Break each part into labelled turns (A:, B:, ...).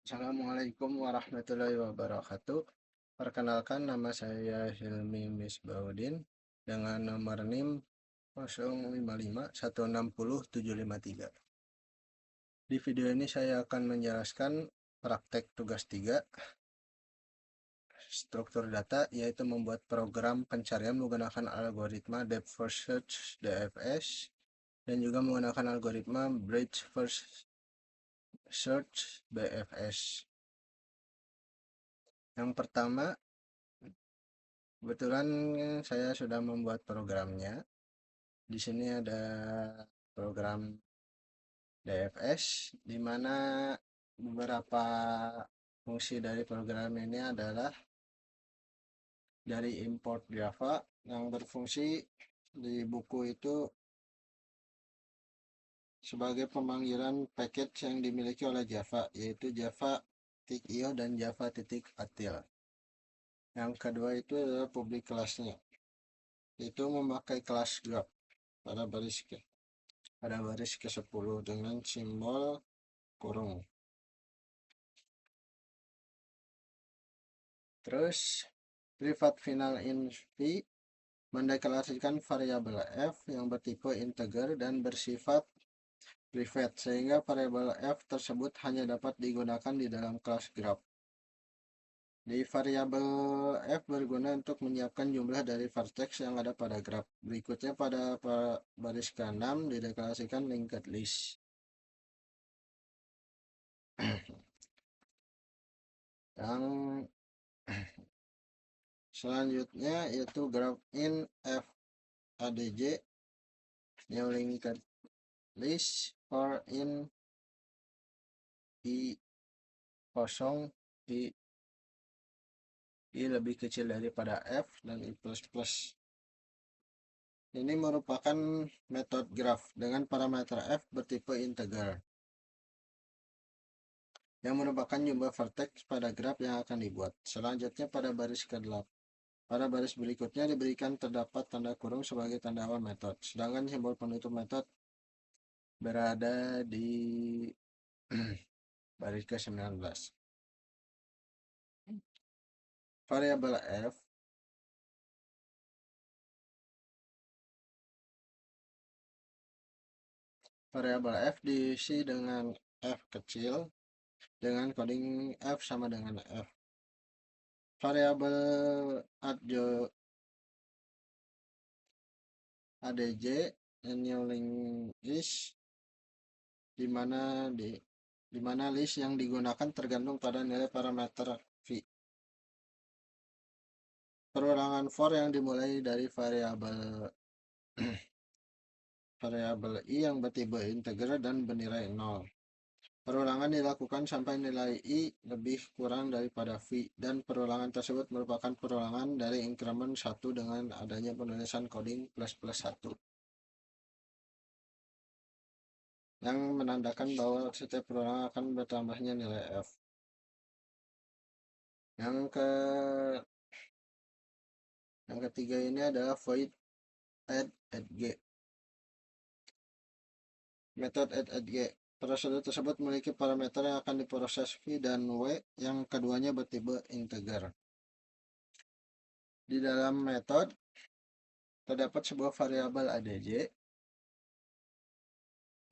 A: Assalamualaikum warahmatullahi wabarakatuh. Perkenalkan, nama saya Hilmi Misbaudin dengan nomor NIM 055160753. Di video ini saya akan menjelaskan praktek tugas 3 struktur data, yaitu membuat program pencarian menggunakan algoritma Depth First Search DFS dan juga menggunakan algoritma Breadth First Search BFS. Yang pertama, kebetulan saya sudah membuat programnya. Di sini ada program DFS, di mana beberapa fungsi dari program ini adalah dari import Java yang berfungsi di buku itu sebagai pemanggilan package yang dimiliki oleh Java, yaitu Java.io dan Java.atil. Yang kedua itu adalah public kelasnya, itu memakai kelas graph pada baris ke-10 dengan simbol kurung. Terus private final in v mendeklarasikan variabel f yang bertipe integer dan bersifat private, sehingga variabel f tersebut hanya dapat digunakan di dalam kelas graph. Di variabel f berguna untuk menyiapkan jumlah dari vertex yang ada pada graph. Berikutnya pada baris ke-6 dideklarasikan linked list. Yang selanjutnya yaitu graph in f adj new linked list for in i kosong i lebih kecil daripada f dan i plus plus. Ini merupakan metode graph dengan parameter f bertipe integer yang merupakan jumlah vertex pada graph yang akan dibuat. Selanjutnya pada baris ke-8. Pada baris berikutnya diberikan terdapat tanda kurung sebagai tanda awal metode, sedangkan simbol penutup metode berada di baris ke-19. Variabel f diisi dengan f kecil dengan coding f sama dengan f. Variabel adj new list di mana list yang digunakan tergantung pada nilai parameter v. Perulangan for yang dimulai dari variabel i yang bertipe integer dan bernilai 0. Perulangan dilakukan sampai nilai i lebih kurang daripada v, dan perulangan tersebut merupakan perulangan dari increment 1 dengan adanya penulisan coding plus plus 1. Yang menandakan bahwa setiap perulangan akan bertambahnya nilai f. Yang ketiga ini adalah void add_g. Metode add_g. Prosedur tersebut memiliki parameter yang akan diproses v dan w, yang keduanya bertipe integer. Di dalam metode terdapat sebuah variabel adj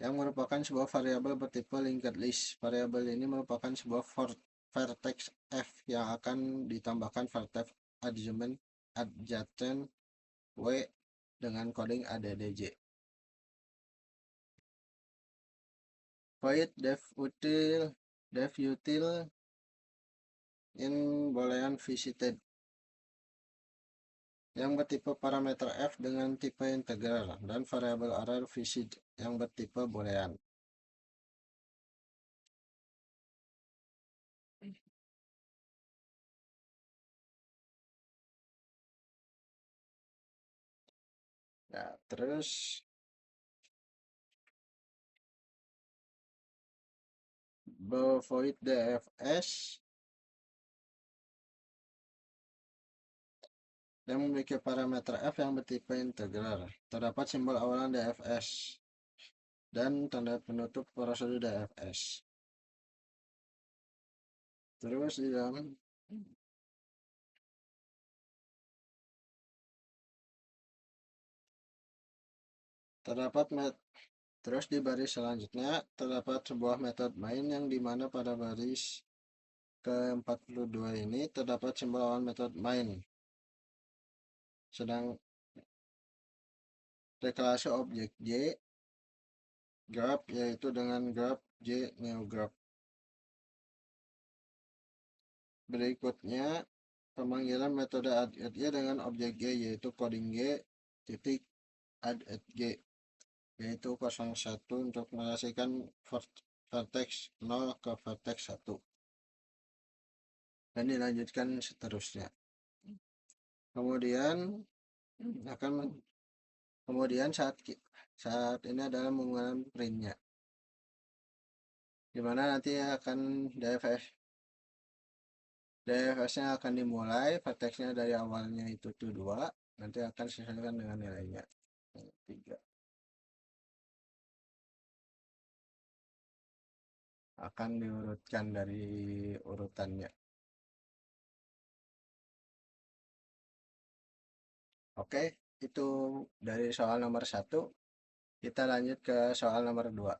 A: yang merupakan sebuah variabel bertipe linked list. Variabel ini merupakan sebuah vertex f yang akan ditambahkan vertex adjacent w dengan coding addj. Void def util in boolean visited yang bertipe parameter f dengan tipe integer, dan variabel array visit yang bertipe boolean. Ya, terus void dfs yang memiliki parameter f yang bertipe integer. Terdapat simbol awalan dfs dan tanda penutup prosedur dfs. Terus di dalam terdapat terus di baris selanjutnya terdapat sebuah metode main yang dimana pada baris ke-42 ini terdapat simbol awal metode main. Sedang deklarasi objek J graph yaitu dengan graph J new graph. Berikutnya pemanggilan metode add G dengan objek G yaitu coding G titik add G yaitu 01 untuk merelasikan vertex 0 ke vertex 1 dan dilanjutkan seterusnya. Kemudian saat ini adalah menggunakan printnya, dimana nanti akan DFS-nya akan dimulai, vertexnya dari awalnya itu 2, nanti akan disesuaikan dengan nilainya 3. Akan diurutkan dari urutannya. Oke, itu dari soal nomor 1. Kita lanjut ke soal nomor 2.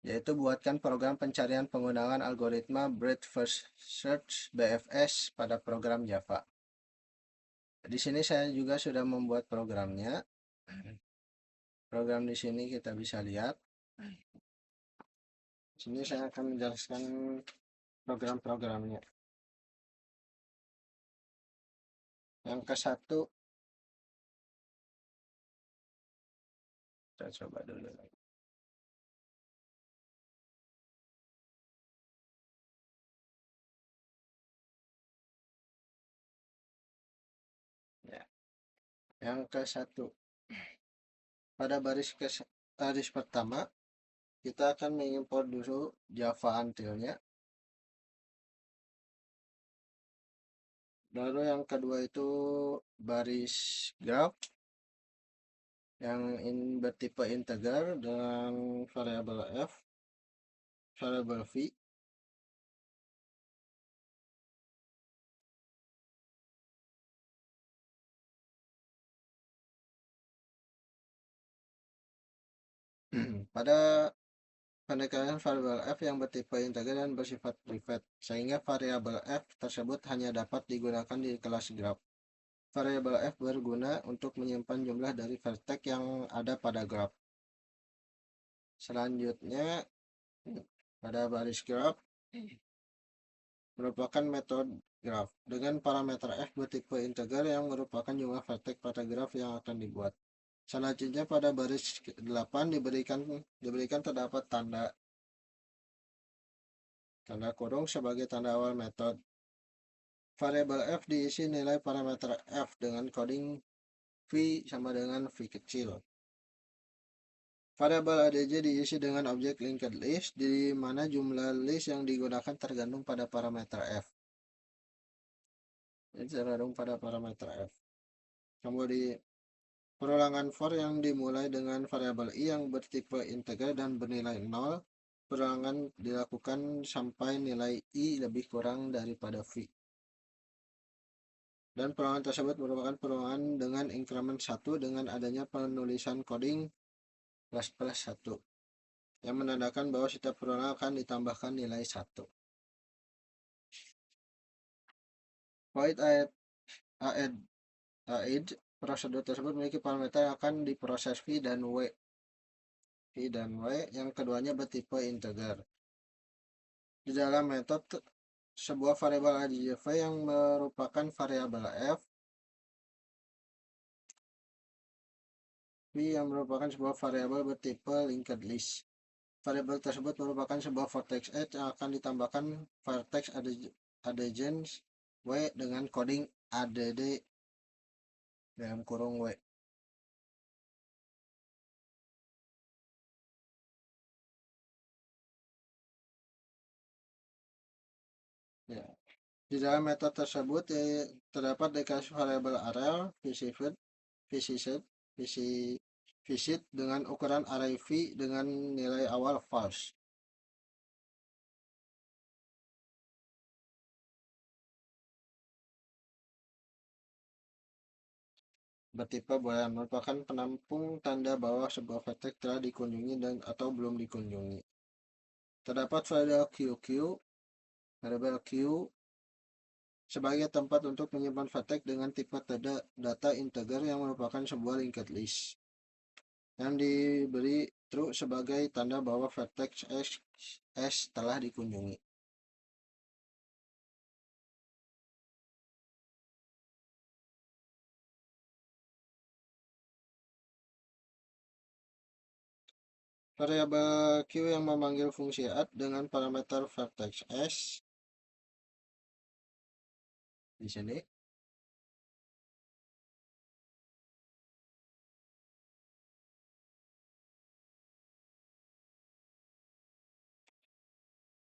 A: Yaitu buatkan program pencarian penggunaan algoritma Breadth First Search BFS pada program Java. Di sini saya juga sudah membuat programnya. Program di sini kita bisa lihat. Di sini saya akan menjelaskan program-programnya. Yang ke-1 kita coba dulu. Ya. Yang ke-1 pada baris pertama kita akan mengimport dulu Java Until-nya. Lalu yang kedua itu baris graph yang bertipe integer dengan variabel f, variabel v. Pada pendekatan variabel f yang bertipe integer dan bersifat private, sehingga variabel f tersebut hanya dapat digunakan di kelas graph. Variabel f berguna untuk menyimpan jumlah dari vertex yang ada pada graph. Selanjutnya pada baris graph merupakan metode graph dengan parameter f bertipe integer yang merupakan jumlah vertex pada graph yang akan dibuat. Selanjutnya pada baris 8 diberikan terdapat tanda kurung sebagai tanda awal metode. Variabel f diisi nilai parameter f dengan coding v sama dengan v kecil. Variabel adj diisi dengan objek linked list, di mana jumlah list yang digunakan tergantung pada parameter f. Ini tergantung pada parameter f. Kemudian perulangan for yang dimulai dengan variabel i yang bertipe integer dan bernilai 0. Perulangan dilakukan sampai nilai i lebih kurang daripada v. Dan perulangan tersebut merupakan perulangan dengan increment 1 dengan adanya penulisan coding ++1 yang menandakan bahwa setiap perulangan akan ditambahkan nilai 1. Void aid prosedur tersebut memiliki parameter yang akan diproses v dan w. Yang keduanya bertipe integer. Di dalam metode sebuah variabel adjv yang merupakan variabel f, v yang merupakan sebuah variabel bertipe linked list. Variabel tersebut merupakan sebuah vertex edge yang akan ditambahkan vertex adjacent w dengan coding add dalam kurung w. Ya. Di dalam metode tersebut terdapat deklarasi variabel array visit dengan ukuran array v dengan nilai awal false. bertipe boolean merupakan penampung tanda bahwa sebuah vertex telah dikunjungi dan atau belum dikunjungi. Terdapat variabel Q sebagai tempat untuk menyimpan vertex dengan tipe data integer yang merupakan sebuah linked list yang diberi true sebagai tanda bahwa vertex S telah dikunjungi. Variabel Q yang memanggil fungsi add dengan parameter vertex S di sini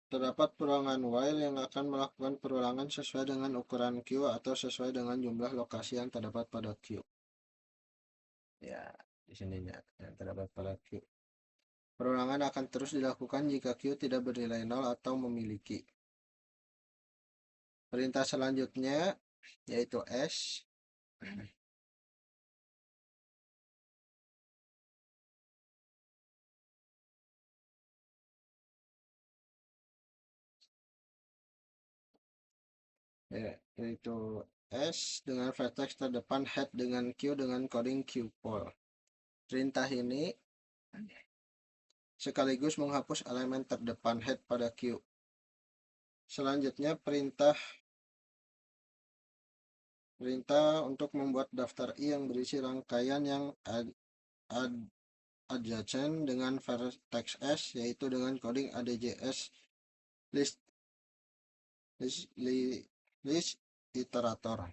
A: terdapat perulangan while yang akan melakukan perulangan sesuai dengan ukuran Q atau sesuai dengan jumlah lokasi yang terdapat pada Q. Ya, di sininya yang terdapat pada Q. Perulangan akan terus dilakukan jika Q tidak bernilai 0 atau memiliki. Perintah selanjutnya yaitu S yaitu S dengan vertex terdepan head dengan Q dengan coding Q pol. Perintah ini sekaligus menghapus elemen terdepan head pada Q. Selanjutnya perintah untuk membuat daftar I yang berisi rangkaian yang adjacent dengan vertex S yaitu dengan coding ADJS list iterator.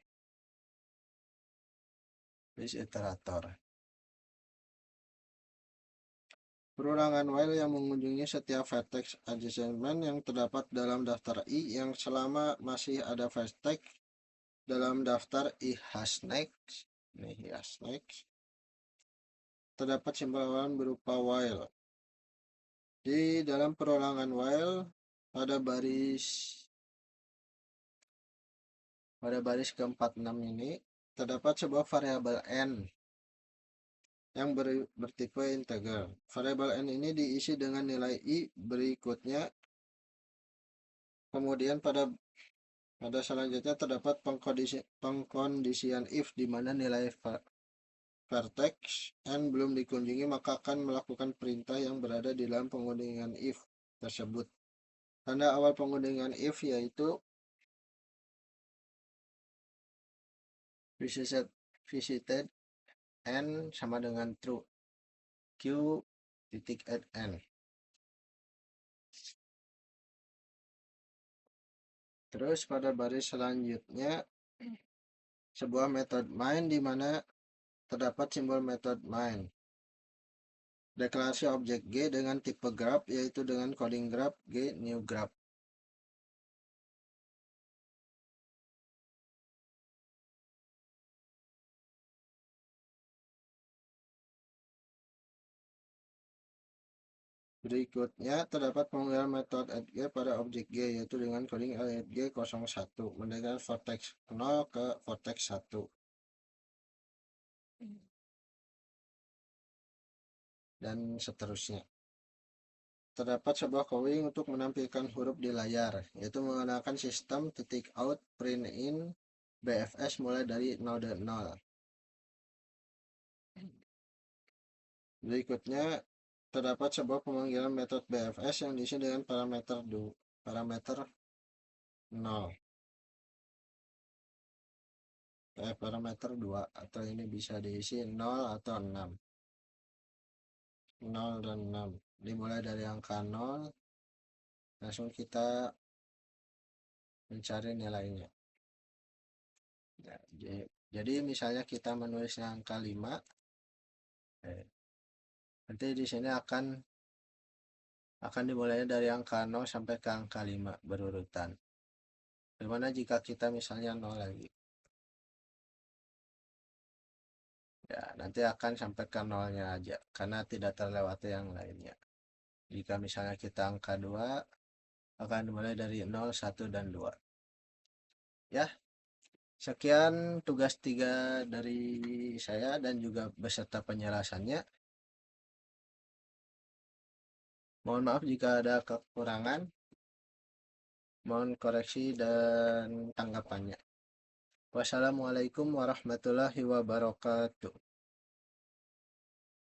A: Perulangan while yang mengunjungi setiap vertex adjacent yang terdapat dalam daftar I yang selama masih ada vertex dalam daftar I has next. Terdapat simbol awalan berupa while. Di dalam perulangan while pada baris ke-46 ini terdapat sebuah variabel n yang bertipe integer. Variabel n ini diisi dengan nilai I berikutnya. Kemudian pada selanjutnya terdapat pengkondisian if di mana nilai vertex n belum dikunjungi maka akan melakukan perintah yang berada di dalam pengundian if tersebut. Tanda awal pengundian if yaitu visited n sama dengan true q titik add n. Terus pada baris selanjutnya sebuah metode main di mana terdapat simbol metode main. Deklarasi objek G dengan tipe graph yaitu dengan coding graph G new graph. Berikutnya terdapat pemanggilan metode add G pada objek G yaitu dengan coding add G 01 mendekatkan vertex 0 ke vertex 1. Dan seterusnya. Terdapat sebuah coding untuk menampilkan huruf di layar, yaitu menggunakan sistem titik out print in BFS mulai dari node 0. Berikutnya terdapat sebuah pemanggilan metode BFS yang diisi dengan parameter 0. Parameter 2 atau ini bisa diisi 0 atau 6. 0 dan 6 dimulai dari angka 0, langsung kita mencari nilainya. Ya, jadi misalnya kita menulisnya angka 5, nanti di sini akan dimulai dari angka 0 sampai ke angka 5 berurutan. Bagaimana jika kita misalnya 0 lagi? Ya, nanti akan sampai ke 0-nya aja karena tidak terlewati yang lainnya. Jika misalnya kita angka 2 akan dimulai dari 0, 1 dan 2. Ya. Sekian tugas 3 dari saya dan juga beserta penjelasannya. Mohon maaf jika ada kekurangan. Mohon koreksi dan tanggapannya. Wassalamualaikum warahmatullahi wabarakatuh.